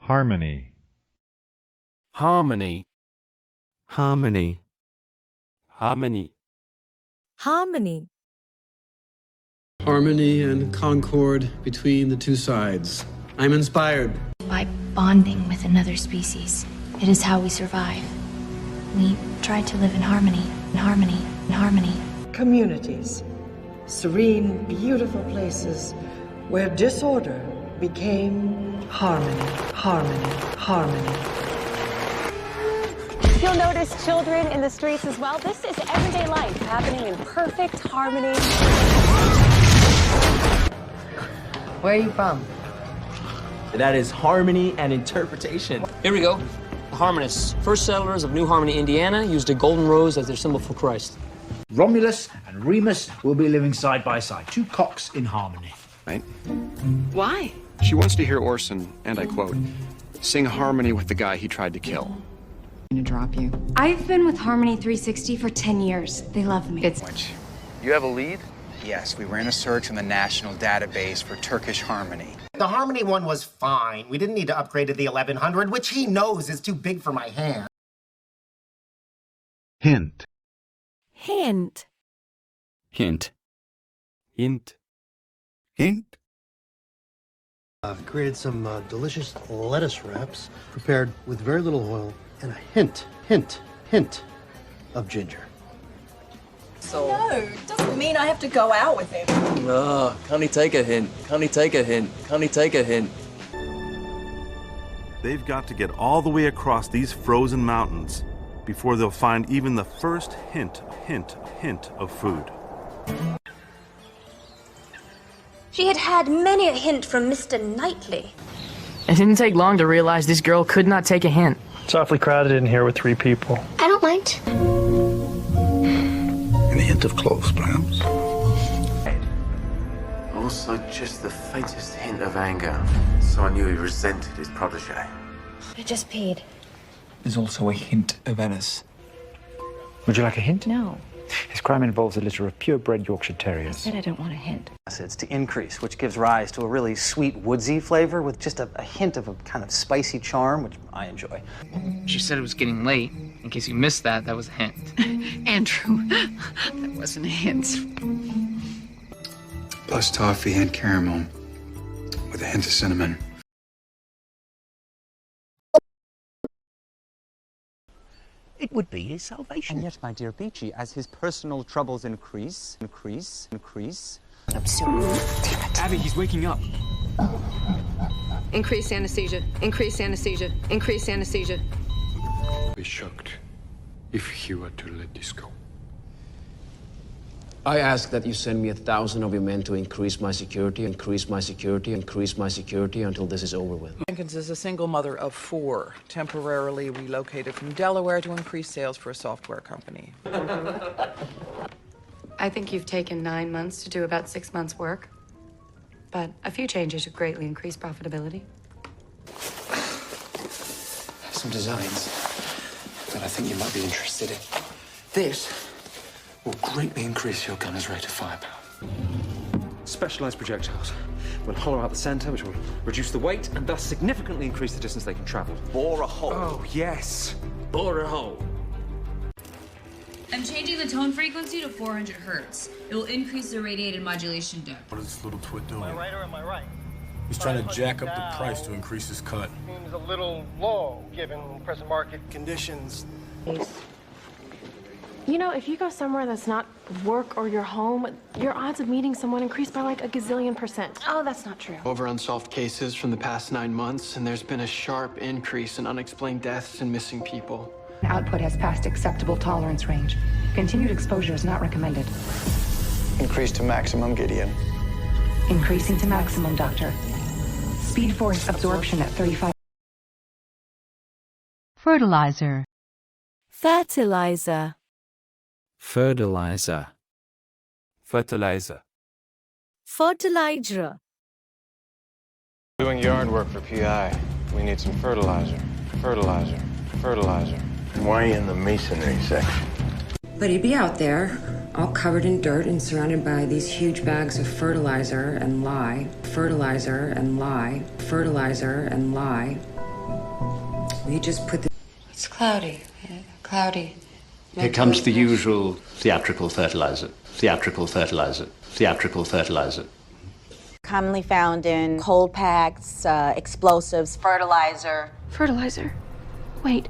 Harmony. Harmony. Harmony. Harmony. Harmony. Harmony and concord between the two sides. I'm inspired. By bonding with another species. It is how we survive. We try to live in harmony, in harmony, in harmony. Communities. Serene, beautiful places where disorder became harmony, harmony, harmony. You'll notice children in the streets as well. This is everyday life happening in perfect harmony. Where are you from? That is harmony and interpretation. Here we go. The Harmonists, first settlers of New Harmony, Indiana, used a golden rose as their symbol for Christ. Romulus and Remus will be living side by side, two cocks in harmony. Right? Why? She wants to hear Orson, and I quote, sing harmony with the guy he tried to kill. I'm gonna drop you. I've been with Harmony 360 for 10 years. They love me. You have a lead? Yes, we ran a search in the national database for Turkish harmony. The harmony one was fine. We didn't need to upgrade to the 1100, which he knows is too big for my hand. Hint. Hint. Hint. Hint. Hint. I've created some delicious lettuce wraps prepared with very little oil and a hint of ginger. No, doesn't mean I have to go out with him. No, can't he take a hint? Can't he take a hint? Can't he take a hint? They've got to get all the way across these frozen mountains before they'll find even the first hint of food. She had had many a hint from Mr. Knightley. It didn't take long to realize this girl could not take a hint. It's awfully crowded in here with 3 people. I don't mind. And a hint of cloves, perhaps. Also, just the faintest hint of anger. So I knew he resented his protege. I just peed. There's also a hint of Venice. Would you like a hint? No. His crime involves a litter of purebred Yorkshire Terriers. I said I don't want a hint. Acids to increase, which gives rise to a really sweet, woodsy flavor with just a hint of a kind of spicy charm, which I enjoy. She said it was getting late. In case you missed that, that was a hint. Andrew, that wasn't a hint. Plus toffee and caramel with a hint of cinnamon. It would be his salvation. And yet, my dear Peachy, as his personal troubles increase... Absurd. Abby, he's waking up. Increase anesthesia. Increase anesthesia. Increase anesthesia. I'd be shocked if he were to let this go. I ask that you send me 1,000 of your men to increase my security until this is over with. Jenkins is a single mother of 4, temporarily relocated from Delaware to increase sales for a software company. I think you've taken 9 months to do about 6 months' work. But a few changes should greatly increase profitability. Some designs that I think you might be interested in. This will greatly increase your gunner's rate of firepower. Specialized projectiles will hollow out the center, which will reduce the weight and thus significantly increase the distance they can travel. Bore a hole. Oh, yes. Bore a hole. I'm changing the tone frequency to 400 hertz. It will increase the radiated modulation depth. What is this little twit doing? Am I right or am I right? He's trying to jack up the price to increase his cut. Seems a little low given present market conditions. You know, if you go somewhere that's not work or your home, your odds of meeting someone increase by like a gazillion%. Oh, that's not true. Over unsolved cases from the past 9 months, and there's been a sharp increase in unexplained deaths and missing people. Output has passed acceptable tolerance range. Continued exposure is not recommended. Increase to maximum, Gideon. Increasing to maximum, Doctor. Speed force absorption at 35. Fertilizer. Fertilizer. Fertilizer. Fertilizer. Fertilizer. Doing yard work for PI. We need some fertilizer. Fertilizer. Fertilizer. Why in the masonry section? But he'd be out there, all covered in dirt and surrounded by these huge bags of fertilizer and lie, fertilizer and lie, fertilizer and lie. We just put the... It's cloudy. Yeah, cloudy. Here comes the usual theatrical fertilizer. Theatrical fertilizer. Theatrical fertilizer. Commonly found in cold packs, explosives, fertilizer. Fertilizer? Wait,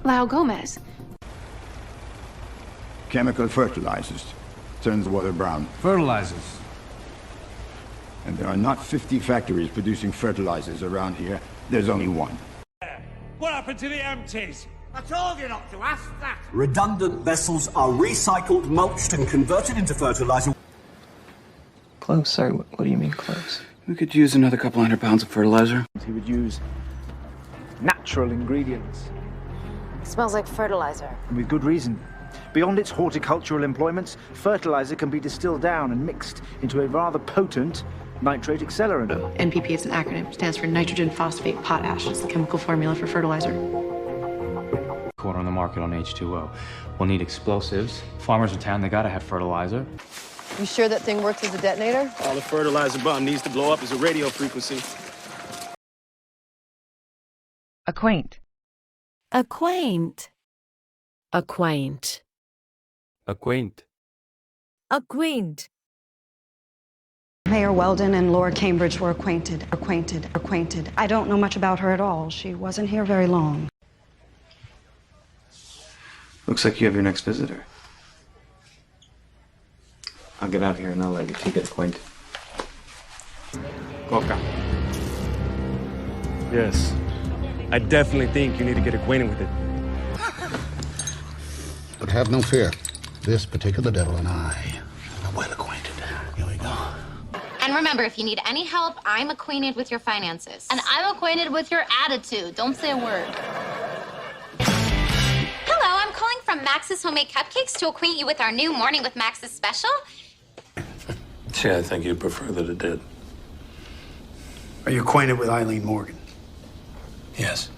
Lau Gomez. Chemical fertilizers. Turns the water brown. Fertilizers. And there are not 50 factories producing fertilizers around here. There's only one. What happened to the empties? I told you not to ask that. Redundant vessels are recycled, mulched, and converted into fertilizer. Close? Sorry, what do you mean close? We could use another couple hundred pounds of fertilizer. He would use natural ingredients. It smells like fertilizer. And with good reason. Beyond its horticultural employments, fertilizer can be distilled down and mixed into a rather potent nitrate accelerant. NPP is an acronym. It stands for nitrogen phosphate potash. It's the chemical formula for fertilizer. Quarter on the market on H2O. We'll need explosives. Farmers in town, they gotta have fertilizer. You sure that thing works as a detonator? All the fertilizer bomb needs to blow up as a radio frequency. Acquaint. Acquaint. Acquaint. Acquaint. Acquaint. Mayor Weldon and Laura Cambridge were acquainted. I don't know much about her at all. She wasn't here very long. Looks like you have your next visitor. I'll get out of here and I'll let you two get acquainted. Coca. Yes. I definitely think you need to get acquainted with it. But have no fear. This particular devil and I are well acquainted. Here we go. And remember, if you need any help, I'm acquainted with your finances. And I'm acquainted with your attitude. Don't say a word. Hello, I'm calling from Max's Homemade Cupcakes to acquaint you with our new Morning with Max's special. See, I think you'd prefer that it did. Are you acquainted with Eileen Morgan? Yes.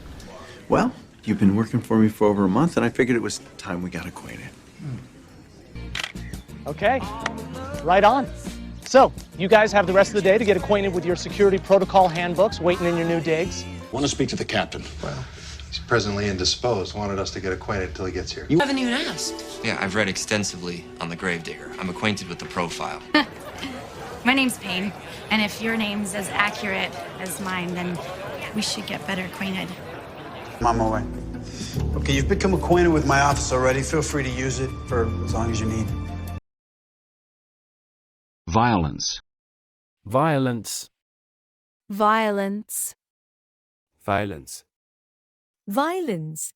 Well, you've been working for me for over a month, and I figured it was time we got acquainted. Okay, right on. So, you guys have the rest of the day to get acquainted with your security protocol handbooks, waiting in your new digs. Want to speak to the captain. Well, he's presently indisposed. Wanted us to get acquainted until he gets here. You haven't even asked. Yeah, I've read extensively on the gravedigger. I'm acquainted with the profile. My name's Payne, and if your name's as accurate as mine, then we should get better acquainted. I'm on my way. Okay, you've become acquainted with my office already. Feel free to use it for as long as you need. Violence. Violence. Violence. Violence. Violence.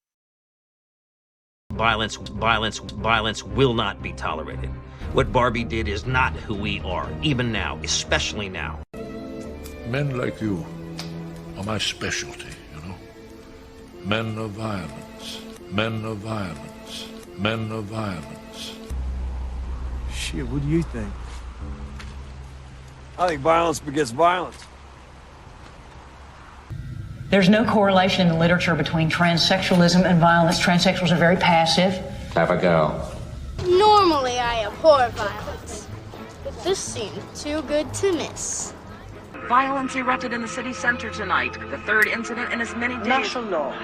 Violence will not be tolerated. What Barbie did is not who we are, even now, especially now. Men like you are my specialty, you know? Men of violence. Men of violence. Men of violence. Shit, what do you think? I think violence begets violence. There's no correlation in the literature between transsexualism and violence. Transsexuals are very passive. Have a go. Normally, I abhor violence, but this seemed too good to miss. Violence erupted in the city center tonight. The third incident in as many days. Martial law.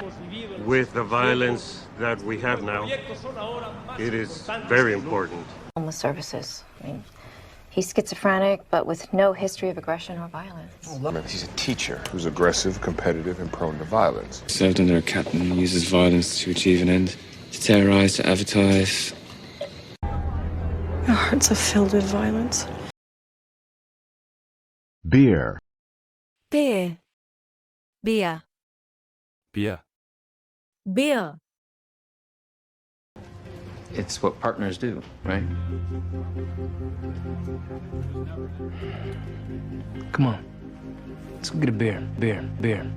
With the violence that we have now, it is very important. Homeless services. I mean, he's schizophrenic, but with no history of aggression or violence. He's a teacher who's aggressive, competitive, and prone to violence. Served under a captain who uses violence to achieve an end. To terrorize, to advertise. Our hearts are filled with violence. Beer. Beer. Beer. Beer. Beer. It's what partners do, right? Come on. Let's go get a beer. Beer.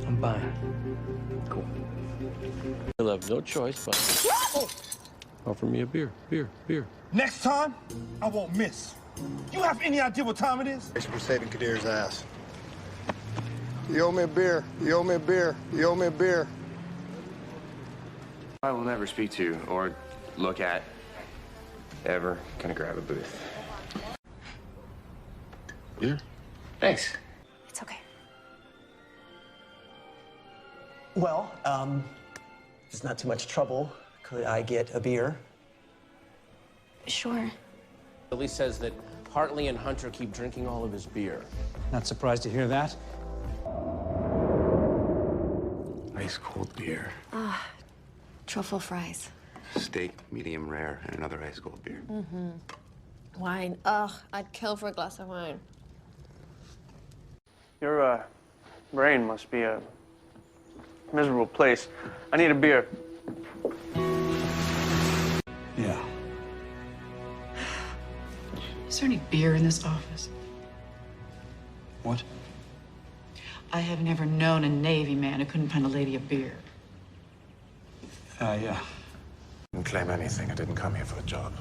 I'm buying. Cool. You'll have no choice but offer me a beer. Next time, I won't miss. You have any idea what time it is? We're saving Kadir's ass. You owe me a beer. You owe me a beer. You owe me a beer. I will never speak to or look at ever. Gonna grab a booth. Beer? Thanks. It's okay. Well, if it's not too much trouble, could I get a beer? Sure. Billy says that Hartley and Hunter keep drinking all of his beer. Not surprised to hear that. Ice cold beer. Truffle fries. Steak, medium rare, and another ice cold beer. Mm-hmm. Wine. Ugh, I'd kill for a glass of wine. Your brain must be a miserable place. I need a beer. Yeah. Is there any beer in this office? What? I have never known a Navy man who couldn't find a lady a beer. Yeah. Didn't claim anything. I didn't come here for a job.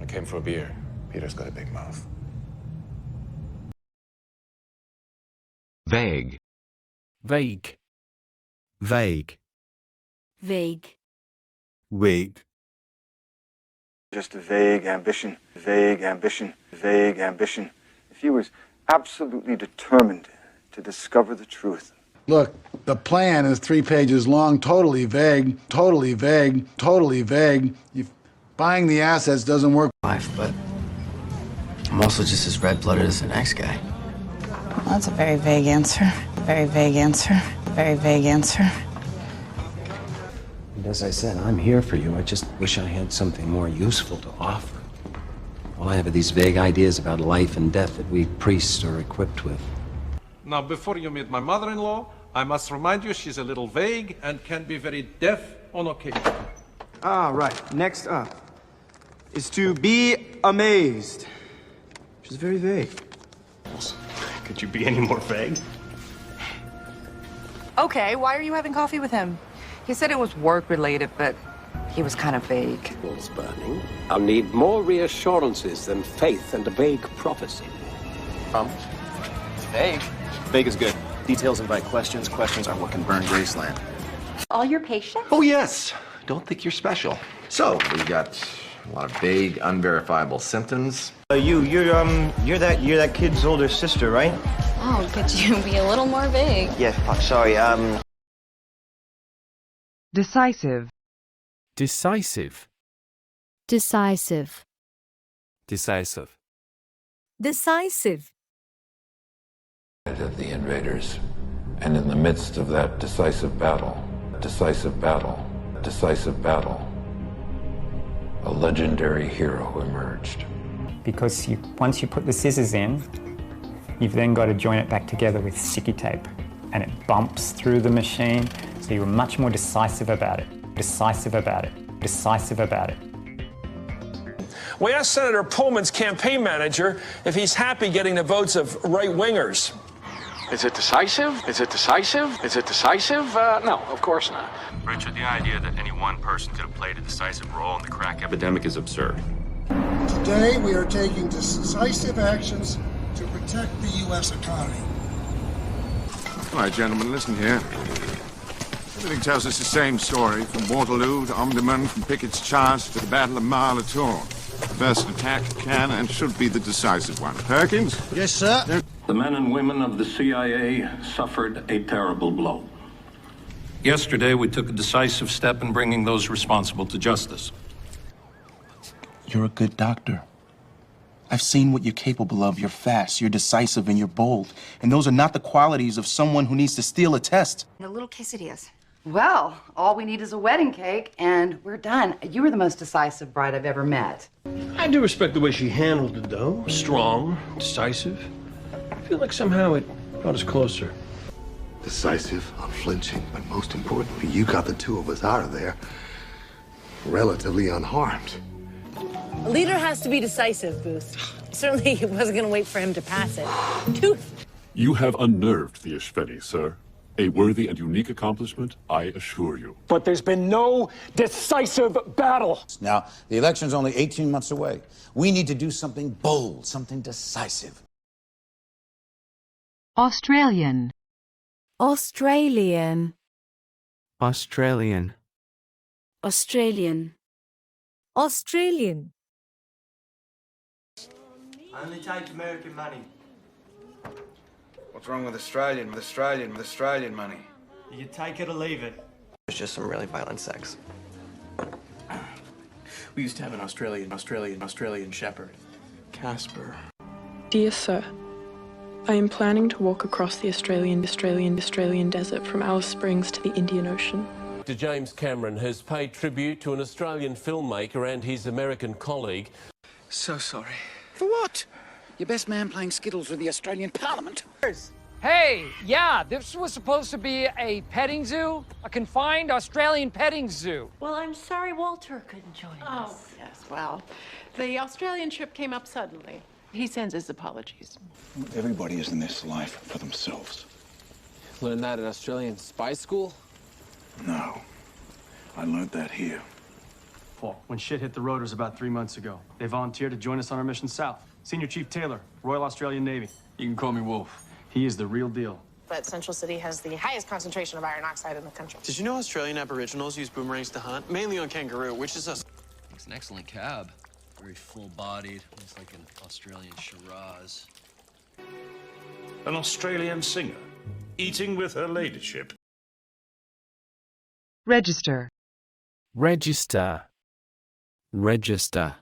I came for a beer. Peter's got a big mouth. Vague. Vague. Vague. Vague. Vague. Just a vague ambition, vague ambition, vague ambition. If he was absolutely determined to discover the truth. Look, the plan is 3 pages long, totally vague, totally vague, totally vague. Buying the assets doesn't work. Life, but I'm also just as red-blooded as the next guy. Well, that's a very vague answer. Very vague answer. Very vague answer. And as I said, I'm here for you. I just wish I had something more useful to offer. All I have are these vague ideas about life and death that we priests are equipped with. Now, before you meet my mother-in-law, I must remind you she's a little vague and can be very deaf on occasion. Right. Next up is to be amazed, which is very vague. Could you be any more vague? Okay, why are you having coffee with him? He said it was work-related, but he was kind of vague. Walls burning. I'll need more reassurances than faith and a vague prophecy. Promise? It's vague. Vague is good. Details invite questions. Questions are what can burn Graceland. All your patients? Oh, yes. Don't think you're special. So, we got a lot of vague, unverifiable symptoms. You're that kid's older sister, right? Oh, could you be a little more vague? Yeah, fuck, sorry, Decisive. Decisive. Decisive. Decisive. Decisive. Of the invaders, and in the midst of that decisive battle, a legendary hero emerged. Because once you put the scissors in, you've then got to join it back together with sticky tape. And it bumps through the machine, so you're much more decisive about it. Decisive about it. Decisive about it. We asked Senator Pullman's campaign manager if he's happy getting the votes of right-wingers. Is it decisive? Is it decisive? Is it decisive? No, of course not. Richard, the idea that any one person could have played a decisive role in the crack epidemic is absurd. Today, we are taking decisive actions to protect the U.S. economy. All right, gentlemen, listen here. Everything tells us the same story, from Waterloo to Omdurman, from Pickett's charge to the Battle of Marl-et-Tour. The first attack can and should be the decisive one. Perkins? Yes, sir. The men and women of the CIA suffered a terrible blow. Yesterday, we took a decisive step in bringing those responsible to justice. You're a good doctor. I've seen what you're capable of. You're fast, you're decisive, and you're bold. And those are not the qualities of someone who needs to steal a test. A little quesadillas. Well, all we need is a wedding cake, and we're done. You were the most decisive bride I've ever met. I do respect the way she handled it, though. Strong, decisive. I feel like somehow it brought us closer. Decisive, unflinching, but most importantly, you got the two of us out of there relatively unharmed. A leader has to be decisive, Booth. Certainly he wasn't going to wait for him to pass it. Tooth. You have unnerved the Ishveni, sir. A worthy and unique accomplishment, I assure you. But there's been no decisive battle. Now, the election's only 18 months away. We need to do something bold, something decisive. Australian. Australian. Australian. Australian. Australian. Only take American money. What's wrong with Australian money? You can take it or leave it. It's just some really violent sex. We used to have an Australian shepherd, Casper. Dear Sir, I am planning to walk across the Australian desert from Alice Springs to the Indian Ocean. Dr. James Cameron has paid tribute to an Australian filmmaker and his American colleague. So sorry. For what? Your best man playing Skittles with the Australian Parliament? Hey, yeah, this was supposed to be a petting zoo, a confined Australian petting zoo. Well, I'm sorry Walter couldn't join us. Oh, yes, well, the Australian trip came up suddenly. He sends his apologies. Everybody is in this life for themselves. Learned that at Australian spy school? No. I learned that here. Paul, when shit hit the road was about 3 months ago. They volunteered to join us on our mission south. Senior Chief Taylor, Royal Australian Navy. You can call me Wolf. He is the real deal. But Central City has the highest concentration of iron oxide in the country. Did you know Australian Aboriginals use boomerangs to hunt? Mainly on kangaroo, which is a... It's an excellent cab. Very full-bodied. It's like an Australian Shiraz. An Australian singer, eating with her ladyship. Register. Register. Register.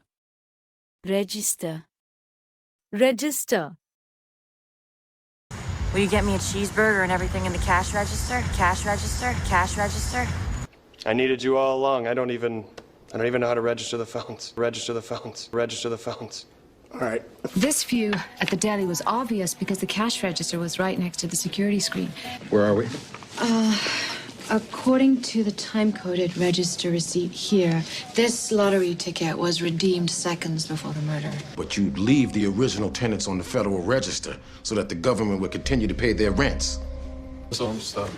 Register. Register. Will you get me a cheeseburger and everything in the cash register? Cash register? Cash register? I needed you all along. I don't even know how to register the phones. Register the phones. Register the phones. All right. This view at the deli was obvious because the cash register was right next to the security screen. Where are we? According to the time-coded register receipt here, this lottery ticket was redeemed seconds before the murder. But you'd leave the original tenants on the Federal Register so that the government would continue to pay their rents. Some stuff.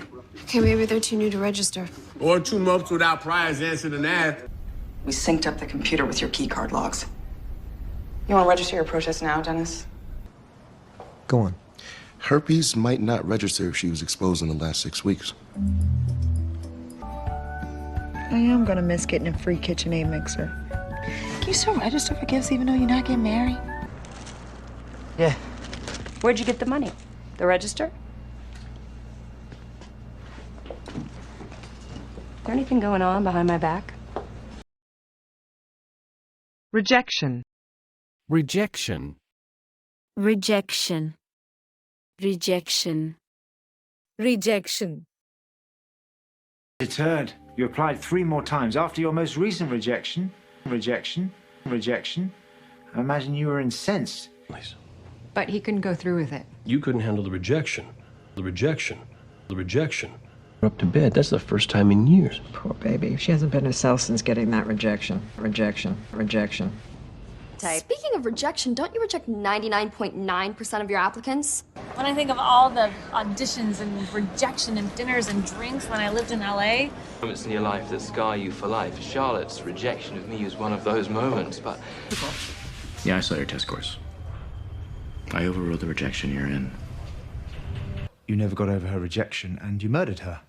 Okay, maybe they're too new to register. Or 2 months without priors answering an ad. We synced up the computer with your keycard logs. You want to register your protest now, Dennis? Go on. Herpes might not register if she was exposed in the last 6 weeks. I am gonna miss getting a free KitchenAid mixer. Can you still register for gifts even though you're not getting married? Yeah. Where'd you get the money? The register? Is there anything going on behind my back? Rejection. Rejection. Rejection. Rejection. Rejection. Deterred. You applied 3 more times after your most recent rejection. Rejection. Rejection. I imagine you were incensed. Please. But he couldn't go through with it. You couldn't handle the rejection. The rejection. The rejection. We're up to bed. That's the first time in years. Poor baby. She hasn't been herself since getting that rejection. Rejection. Rejection. Speaking of rejection, don't you reject 99.9% of your applicants? When I think of all the auditions and rejection and dinners and drinks when I lived in LA. Moments in your life that scar you for life. Charlotte's rejection of me was one of those moments, but... Yeah, I saw your test scores. I overruled the rejection you're in. You never got over her rejection and you murdered her.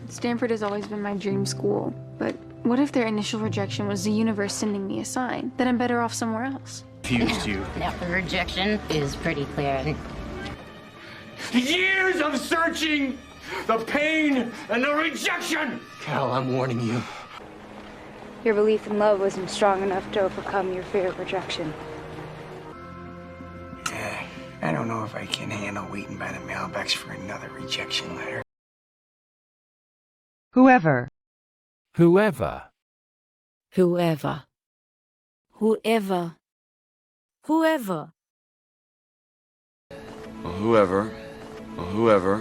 Stanford has always been my dream school, but what if their initial rejection was the universe sending me a sign that I'm better off somewhere else? Fused you. Now, the rejection is pretty clear. Years of searching, the pain and the rejection! Carol, I'm warning you. Your belief in love wasn't strong enough to overcome your fear of rejection. I don't know if I can handle waiting by the mailbox for another rejection letter. Whoever. Whoever. Whoever. Whoever. Whoever. Well, whoever,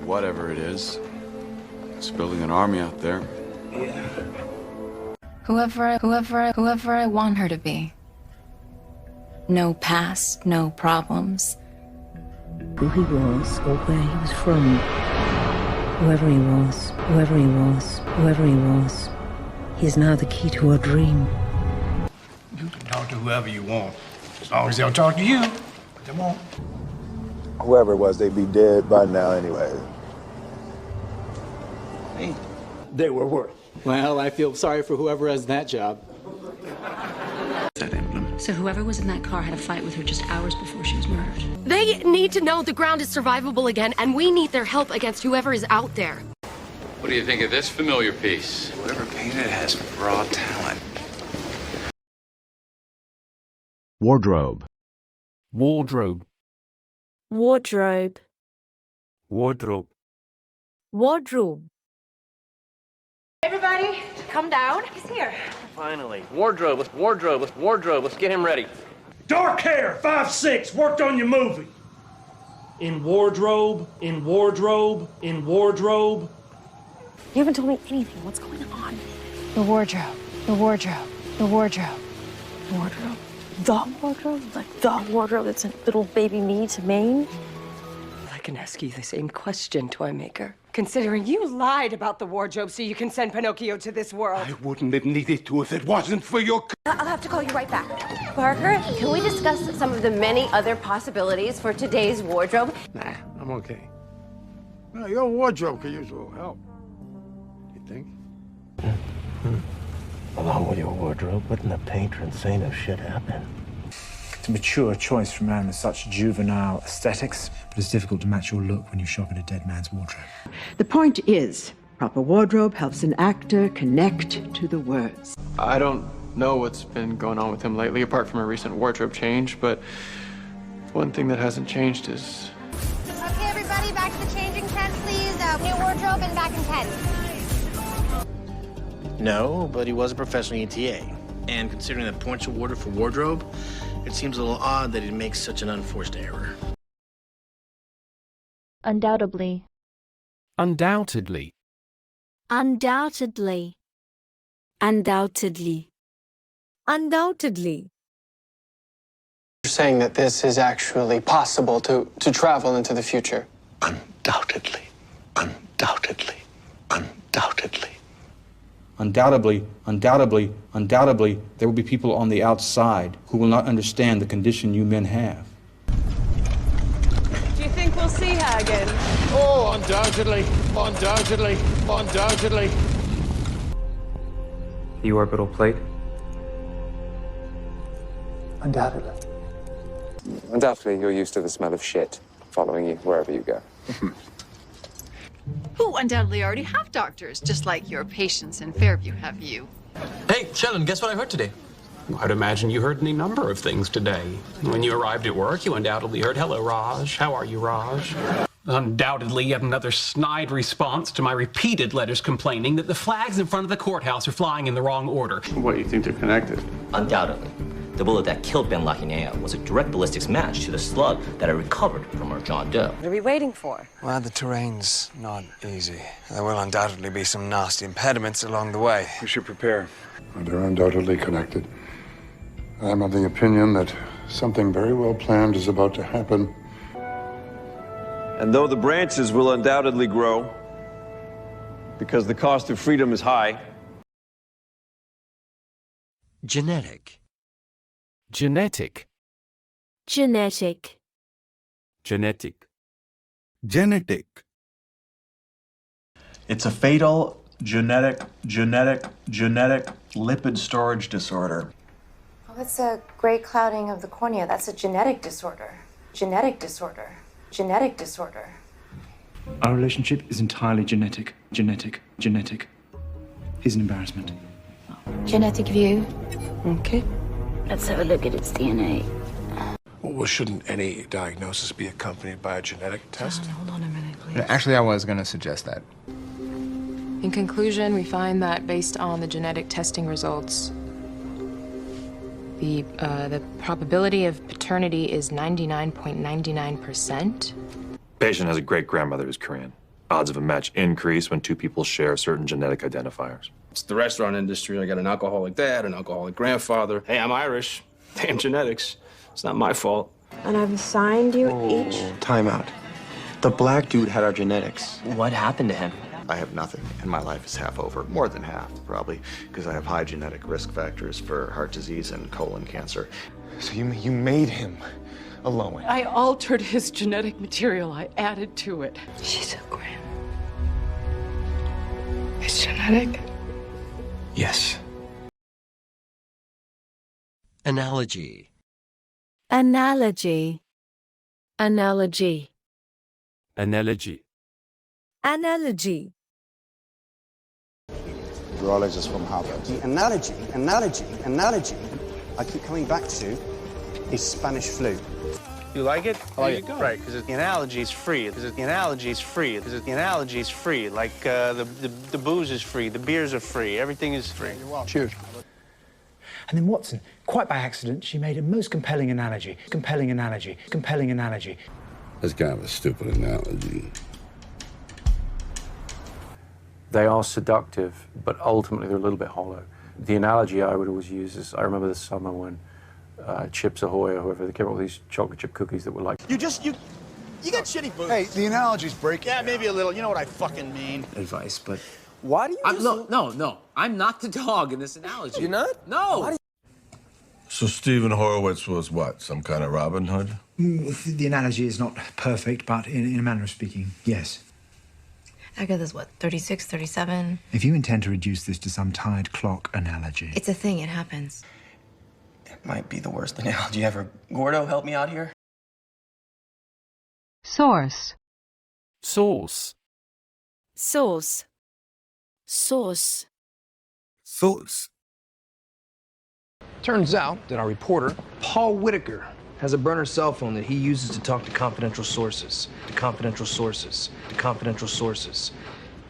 whatever it is, it's building an army out there. Yeah. Whoever I want her to be. No past, no problems. Who he was or where he was from. Whoever he was, he is now the key to our dream. You can talk to whoever you want, as long as they'll talk to you, but they won't. Whoever it was, they'd be dead by now anyway. Hey, they were worth. Well, I feel sorry for whoever has that job. That emblem. So whoever was in that car had a fight with her just hours before she was murdered. They need to know the ground is survivable again, and we need their help against whoever is out there. What do you think of this familiar piece? Whoever painted it has raw talent. Wardrobe. Wardrobe. Wardrobe. Wardrobe. Wardrobe. Everybody, come down. He's here. Finally. Wardrobe, let's get him ready. Dark hair, 5'6", worked on your movie. In wardrobe, in wardrobe, in wardrobe. You haven't told me anything. What's going on? The wardrobe. The wardrobe. The wardrobe. Wardrobe. The wardrobe? Like the wardrobe that sent little baby me to Maine? I can ask you the same question, Toymaker. Considering you lied about the wardrobe so you can send Pinocchio to this world. I wouldn't have needed to if it wasn't for your... I'll have to call you right back. Parker, can we discuss some of the many other possibilities for today's wardrobe? Nah, I'm okay. No, your wardrobe could use a little help. You think? Along with your wardrobe, wouldn't the patron saint of shit happen? It's a mature choice from a man with such juvenile aesthetics, but it's difficult to match your look when you shop in a dead man's wardrobe. The point is, proper wardrobe helps an actor connect to the words. I don't know what's been going on with him lately, apart from a recent wardrobe change, but one thing that hasn't changed is... Okay, everybody, back to the changing tent, please. New wardrobe and back in 10. No, but he was a professional ETA. And considering the points awarded for wardrobe, it seems a little odd that he makes such an unforced error. Undoubtedly. Undoubtedly. Undoubtedly. Undoubtedly. Undoubtedly. You're saying that this is actually possible to travel into the future? Undoubtedly. Undoubtedly. Undoubtedly. Undoubtedly, undoubtedly, undoubtedly, there will be people on the outside who will not understand the condition you men have. Do you think we'll see her again? Oh, undoubtedly, undoubtedly, undoubtedly. The orbital plate? Undoubtedly. Undoubtedly, you're used to the smell of shit following you wherever you go. Who undoubtedly already have doctors, just like your patients in Fairview have you. Hey, Sheldon, guess what I heard today? I'd imagine you heard any number of things today. When you arrived at work, you undoubtedly heard, "Hello, Raj. How are you, Raj?" Undoubtedly yet another snide response to my repeated letters complaining that the flags in front of the courthouse are flying in the wrong order. What, you think they're connected? Undoubtedly. The bullet that killed Ben Lahinea was a direct ballistics match to the slug that I recovered from our John Doe. What are we waiting for? Well, the terrain's not easy. There will undoubtedly be some nasty impediments along the way. We should prepare. They're undoubtedly connected. I'm of the opinion that something very well planned is about to happen. And though the branches will undoubtedly grow, because the cost of freedom is high. Genetic. Genetic. Genetic. Genetic. Genetic. It's a fatal genetic lipid storage disorder. Oh, it's a gray clouding of the cornea. That's a genetic disorder. Genetic disorder. Genetic disorder. Our relationship is entirely genetic. Genetic. Genetic. He's an embarrassment. Genetic view. Okay. Let's have a look at its DNA. Well, shouldn't any diagnosis be accompanied by a genetic test? Hold on a minute, please. Actually, I was going to suggest that. In conclusion, we find that based on the genetic testing results, the probability of paternity is 99.99%. Patient has a great-grandmother who's Korean. Odds of a match increase when two people share certain genetic identifiers. It's the restaurant industry. I got an alcoholic dad, an alcoholic grandfather. Hey, I'm Irish. Damn genetics. It's not my fault. And I've assigned you each. Time out. The black dude had our genetics. What happened to him? I have nothing, and my life is half over. More than half, probably, because I have high genetic risk factors for heart disease and colon cancer. So you made him alone. I altered his genetic material. I added to it. She's so grand. It's genetic. Yes. Analogy. Analogy. Analogy. Analogy. Analogy. Virologist from Harvard. The analogy I keep coming back to is Spanish flu. You like it? I like There you go. Right, because the analogy is free. The analogy is free. The analogy is free. Like the booze is free, the beers are free, everything is free. Cheers. And then Watson, quite by accident, she made a most compelling analogy. Compelling analogy. Compelling analogy. That's kind of a stupid analogy. They are seductive, but ultimately they're a little bit hollow. The analogy I would always use is, I remember the summer when Chips Ahoy or whoever, they came up with these chocolate chip cookies that were like... You got shitty boobs. Hey, the analogy's breaking. Yeah, maybe a little. You know what I fucking mean. Advice, but Why do you... no. I'm not the dog in this analogy. You're not? No. So Stephen Horowitz was what? Some kind of Robin Hood? The analogy is not perfect, but in a manner of speaking, yes. Agatha's what, 36, 37? If you intend to reduce this to some tired clock analogy... It's a thing, it happens. It might be the worst analogy ever. Gordo, help me out here. Source. Source. Source. Source. Source. Turns out that our reporter, Paul Whitaker, has a burner cell phone that he uses to talk to confidential sources. To confidential sources. To confidential sources.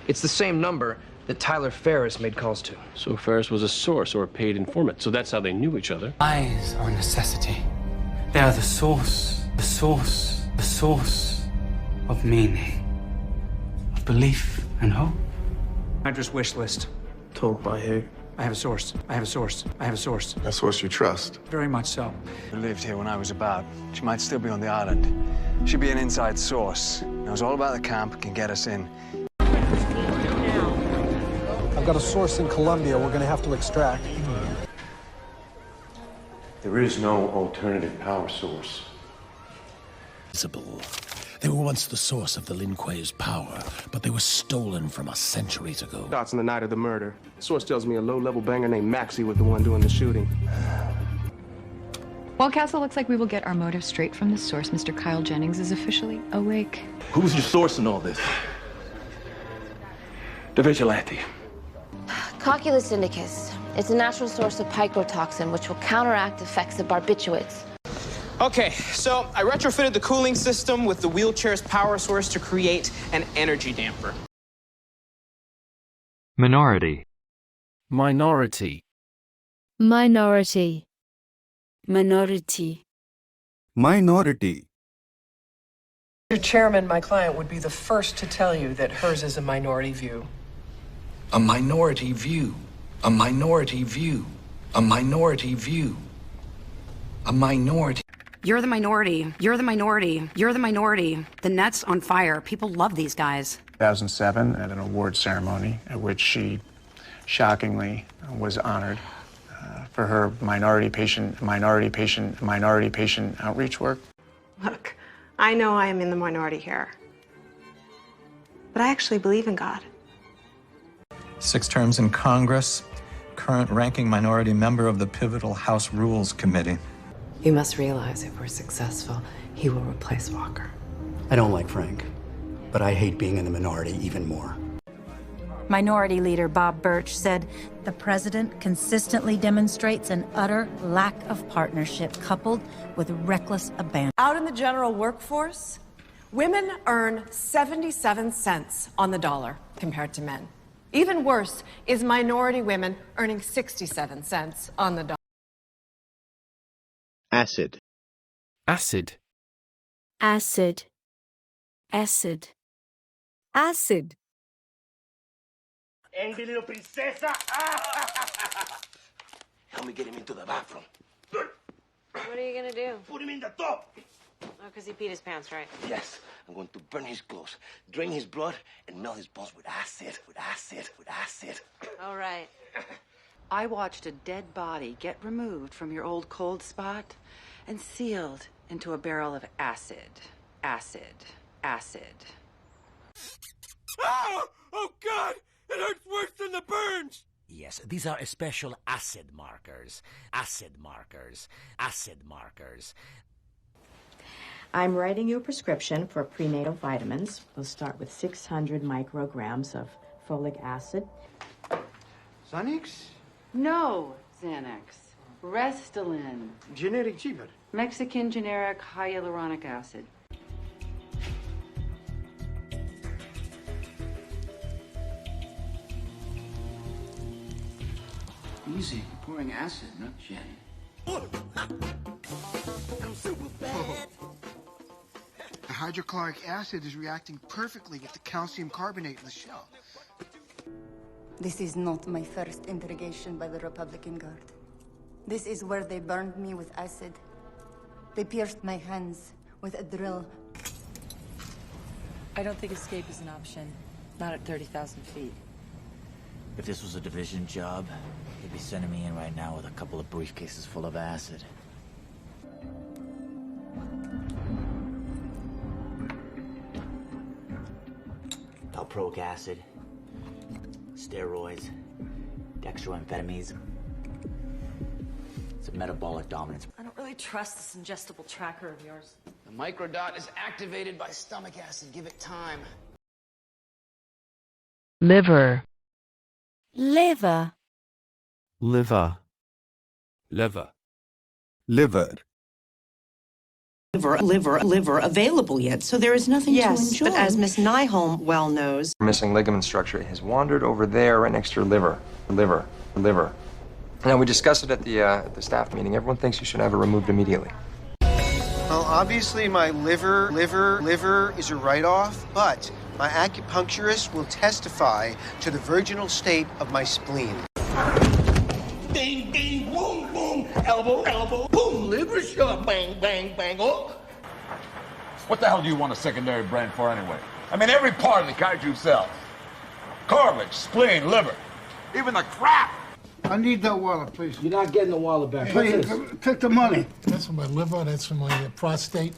It's the same number that Tyler Ferris made calls to. So Ferris was a source or a paid informant, so that's how they knew each other. Lies are a necessity. They are the source of meaning, of belief and hope. Address wish list. Told by who? I have a source. I have a source. I have a source. A source you trust. Very much so. Who lived here when I was about. She might still be on the island. She'd be an inside source. Knows all about the camp, can get us in. I've got a source in Colombia we're going to have to extract. There is no alternative power source. They were once the source of the Lin Kuei's power, but they were stolen from us centuries ago. Shots on the night of the murder. The source tells me a low-level banger named Maxie was the one doing the shooting. Well, Castle, looks like we will get our motive straight from the source. Mr. Kyle Jennings is officially awake. Who's your source in all this? The vigilante. Cocculus indicus. It's a natural source of picrotoxin, which will counteract effects of barbiturates. Okay, so I retrofitted the cooling system with the wheelchair's power source to create an energy damper. Minority. Minority. Minority. Minority. Minority. Mr. Chairman, my client would be the first to tell you that hers is a minority view. A minority view. A minority view. A minority view. A minority. You're the minority. You're the minority. You're the minority. The net's on fire. People love these guys. 2007 at an award ceremony at which she shockingly was honored for her minority patient outreach work. Look, I know I am in the minority here, but I actually believe in God. 6 terms in Congress, current ranking minority member of the pivotal House Rules Committee. You must realize if we're successful, he will replace Walker. I don't like Frank, but I hate being in the minority even more. Minority Leader Bob Birch said, "The president consistently demonstrates an utter lack of partnership coupled with reckless abandon." Out in the general workforce, women earn 77 cents on the dollar compared to men. Even worse is minority women earning 67 cents on the dollar. Acid. Acid. Acid. Acid. Acid. Angry little princesa. Help me get him into the bathroom. What are you gonna do? Put him in the tub. Oh, because he peed his pants, right? Yes, I'm going to burn his clothes, drain his blood, and melt his bones with acid, with acid, with acid. All right. I watched a dead body get removed from your old cold spot and sealed into a barrel of acid. Acid. Acid. Oh, oh God! It hurts worse than the burns! Yes, these are special acid markers. Acid markers. Acid markers. I'm writing you a prescription for prenatal vitamins. We'll start with 600 micrograms of folic acid. Xanax? No, Xanax. Restylane. Generic cheaper. Mexican generic hyaluronic acid. Easy. You're pouring acid, not gin. The hydrochloric acid is reacting perfectly with the calcium carbonate in the shell. This is not my first interrogation by the Republican Guard. This is where they burned me with acid. They pierced my hands with a drill. I don't think escape is an option. Not at 30,000 feet. If this was a division job, they'd be sending me in right now with a couple of briefcases full of acid. Valproic acid, steroids, dextroamphetamines. It's a metabolic dominance. I don't really trust this ingestible tracker of yours. The microdot is activated by stomach acid. Give it time. Liver. Liver. Liver. Liver. Liver. Liver available yet, so there is nothing to enjoy. Yes, but as Miss Nyholm well knows, Missing ligament structure has wandered over there right next to your liver. Liver. Now, we discussed it at the staff meeting. Everyone thinks you should have it removed immediately. Well, obviously my liver is a write-off, but my acupuncturist will testify to the virginal state of my spleen. Ding, ding, boom, boom. Elbow, boom. Liver shot. Bang, bang, bang. Oh. What the hell do you want a secondary brain for anyway? I mean, every part of the kaiju cell. Cartilage, spleen, liver. Even the crap. I need that wallet, please. You're not getting the wallet back. Please, take the money. That's for my liver, that's for my prostate.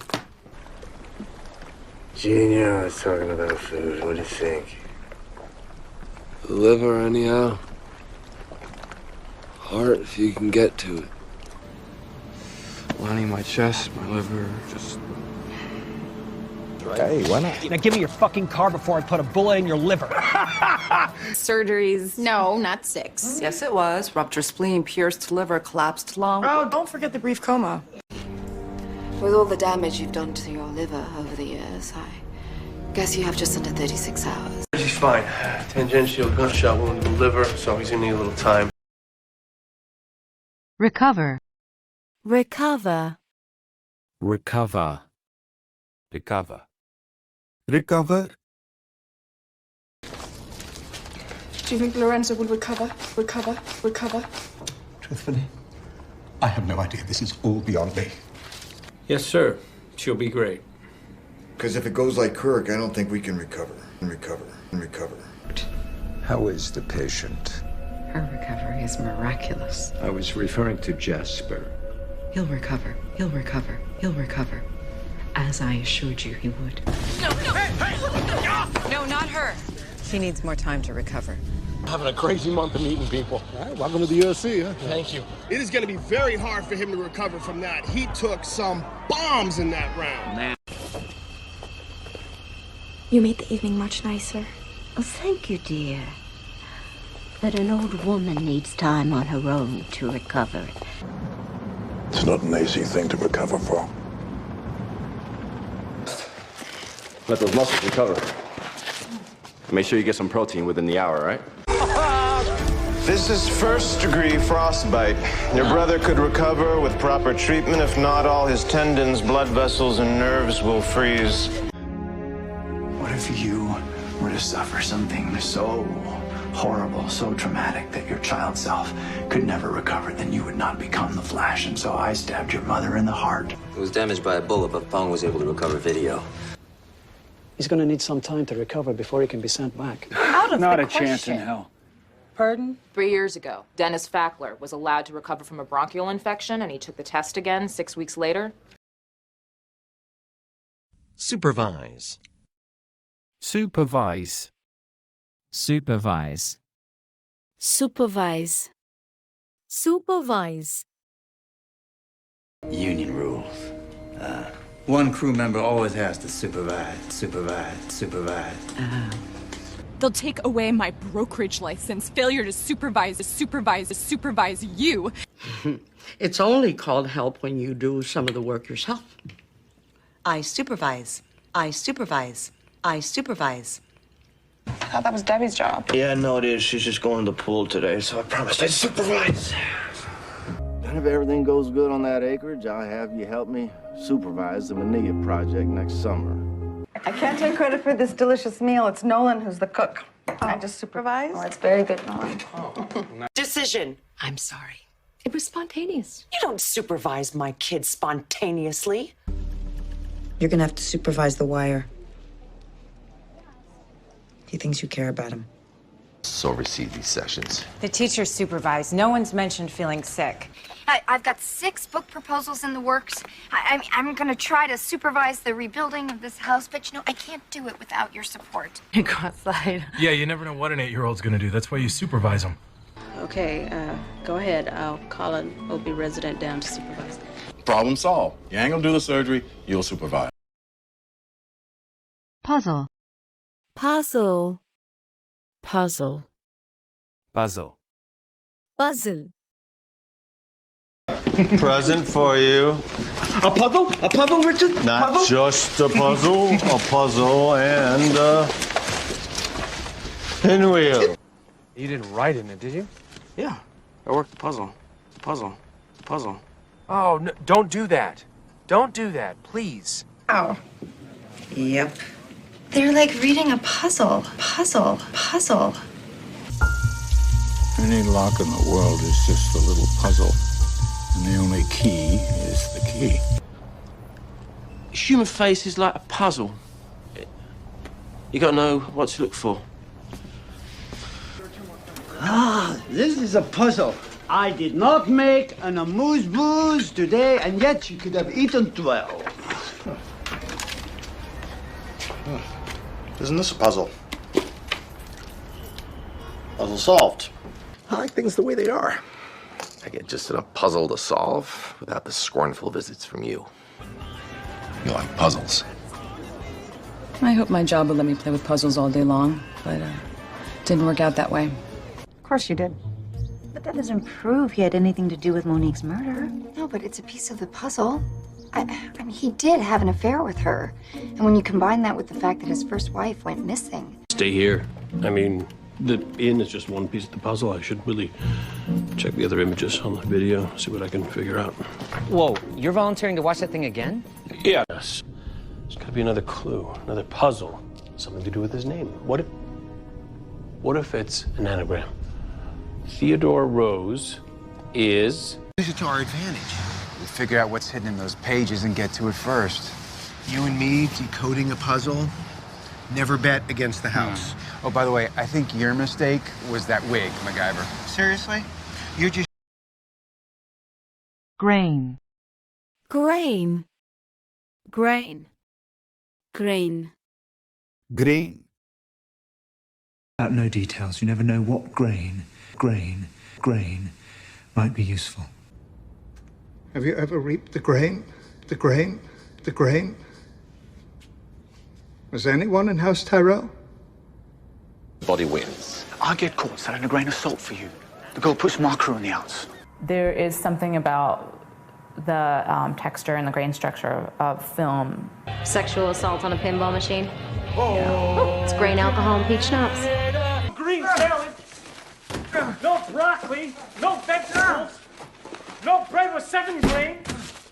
Junior, I was talking about food. What do you think? Liver, anyhow. Heart, if you can get to it. Lining my chest, my liver, just... Hey, why not? Now give me your fucking car before I put a bullet in your liver. Surgeries. No, not 6. Yes, it was. Ruptured spleen, pierced liver, collapsed lung. Oh, don't forget the brief coma. With all the damage you've done to your liver over the years, I guess you have just under 36 hours. He's fine. Tangential gunshot wound to the liver, so he's gonna need a little time. Recover. Recover. Recover. Recover. Recover. Do you think Lorenzo will recover? Truthfully, I have no idea. This is all beyond me. Yes, sir. She'll be great. Because if it goes like Kirk, I don't think we can recover. How is the patient? Her recovery is miraculous. I was referring to Jasper. He'll recover. As I assured you he would. No, not her. She needs more time to recover. Having a crazy month of meeting people. All right, welcome to the UFC, huh? Thank you. It is going to be very hard for him to recover from that. He took some bombs in that round. You made the evening much nicer. Oh, thank you, dear. But an old woman needs time on her own to recover. It's not an easy thing to recover from. Let those muscles recover. Make sure you get some protein within the hour, right? This is first-degree frostbite. Your brother could recover with proper treatment. If not, all his tendons, blood vessels, and nerves will freeze. What if you were to suffer something so horrible, so traumatic that your child self could never recover? Then you would not become the Flash. And so I stabbed your mother in the heart. It was damaged by a bullet, but Pong was able to recover video. He's going to need some time to recover before he can be sent back. Not a chance in hell. Pardon? 3 years ago, Dennis Fackler was allowed to recover from a bronchial infection, and he took the test again 6 weeks later. Supervise. Supervise. Union rules. One crew member always has to supervise. They'll take away my brokerage license. Failure to supervise you. It's only called help when you do some of the work yourself. I supervise. I supervise. I supervise. I thought that was Debbie's job. Yeah, no, it is. She's just going to the pool today, so I promised I'd supervise. And if everything goes good on that acreage, I'll have you help me supervise the Manilla project next summer. I can't take credit for this delicious meal. It's Nolan who's the cook. I just supervise. Oh, it's very good, Nolan. Decision. I'm sorry. It was spontaneous. You don't supervise my kid spontaneously. You're gonna have to supervise the wire. He thinks you care about him. So oversee these sessions. The teacher supervised. No one's mentioned feeling sick. I've got 6 book proposals in the works. I'm gonna try to supervise the rebuilding of this house, but you know, I can't do it without your support. Go outside. Yeah, you never know what an 8-year-old's gonna do. That's why you supervise them. Okay, go ahead. I'll call an OB resident down to supervise. Problem solved. You ain't gonna do the surgery, you'll supervise. Puzzle. Puzzle. Puzzle. Puzzle. Puzzle. Present for you. A puzzle, Richard? Not puzzle? just a puzzle and pinwheel. You didn't write in it, did you? Yeah, I worked the puzzle. Puzzle. Oh, no, don't do that. Don't do that, please. Oh. Yep. They're like reading a puzzle. Any lock in the world is just a little puzzle. And the only key is the key. Human face is like a puzzle. You gotta know what to look for. This is a puzzle. I did not make an amuse-bouche today, and yet you could have eaten 12. Isn't this a puzzle? Puzzle solved. I like things the way they are. I get just enough puzzle to solve without the scornful visits from you. You like puzzles. I hope my job would let me play with puzzles all day long, but didn't work out that way. Of course you did. But that doesn't prove he had anything to do with Monique's murder. No, but it's a piece of the puzzle. I mean, he did have an affair with her. And when you combine that with the fact that his first wife went missing. Stay here. I mean, the inn is just one piece of the puzzle. I should really check the other images on the video, see what I can figure out. Whoa, you're volunteering to watch that thing again? Yes. There's gotta be another clue, another puzzle. Something to do with his name. What if it's an anagram? Theodore Rose is... Use it to our advantage. We figure out what's hidden in those pages and get to it first. You and me decoding a puzzle. Never bet against the house. Oh, by the way, I think your mistake was that wig, MacGyver. Seriously? You're just... Grain. Grain. Grain. Grain. Grain. No details. You never know what grain might be useful. Have you ever reaped the grain? The grain? Was anyone in House Tyrell? Body wins. I'll get caught selling a grain of salt for you. The girl puts marker on the outs. There is something about the texture and the grain structure of film. Sexual assault on a pinball machine. Oh, it's grain alcohol and peach schnapps. Green salad. No broccoli. No vegetables. No bread with 7 grain.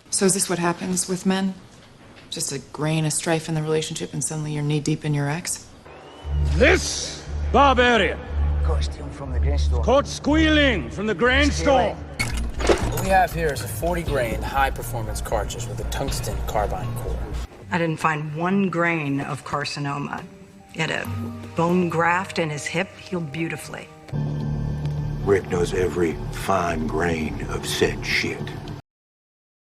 So is this what happens with men? Just a grain of strife in the relationship and suddenly you're knee-deep in your ex? This barbarian Costume from the grain store. caught squealing from the grain store. What we have here is a 40-grain high-performance cartridge with a tungsten carbide core. I didn't find 1 grain of carcinoma. He had a bone graft in his hip, healed beautifully. Rick knows every fine grain of said shit.